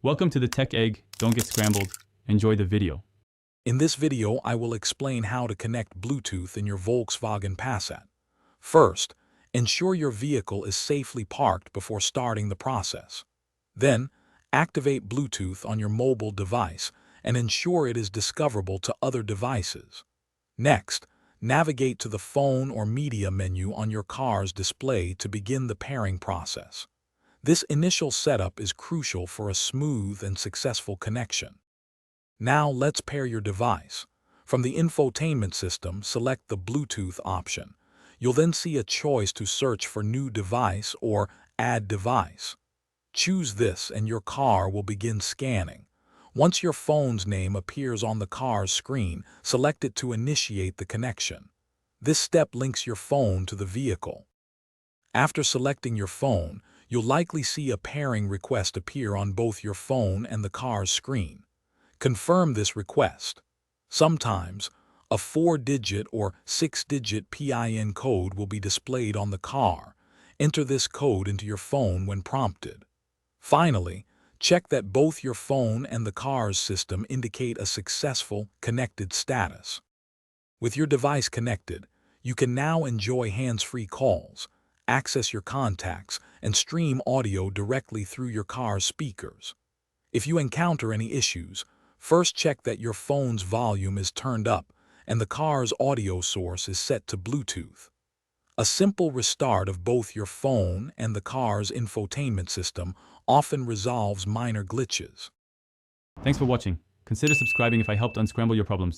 Welcome to the Tech Egg. Don't get scrambled. Enjoy the video. In this video, I will explain how to connect Bluetooth in your Volkswagen Passat. First, ensure your vehicle is safely parked before starting the process. Then, activate Bluetooth on your mobile device and ensure it is discoverable to other devices. Next, navigate to the phone or media menu on your car's display to begin the pairing process. This initial setup is crucial for a smooth and successful connection. Now let's pair your device. From the infotainment system, select the Bluetooth option. You'll then see a choice to search for New Device or Add Device. Choose this and your car will begin scanning. Once your phone's name appears on the car's screen, select it to initiate the connection. This step links your phone to the vehicle. After selecting your phone, you'll likely see a pairing request appear on both your phone and the car's screen. Confirm this request. Sometimes, a 4-digit or 6-digit PIN code will be displayed on the car. Enter this code into your phone when prompted. Finally, check that both your phone and the car's system indicate a successful connected status. With your device connected, you can now enjoy hands-free calls, access your contacts, and stream audio directly through your car's speakers. If you encounter any issues, first check that your phone's volume is turned up and the car's audio source is set to Bluetooth. A simple restart of both your phone and the car's infotainment system often resolves minor glitches. Thanks for watching. Consider subscribing if I helped unscramble your problems.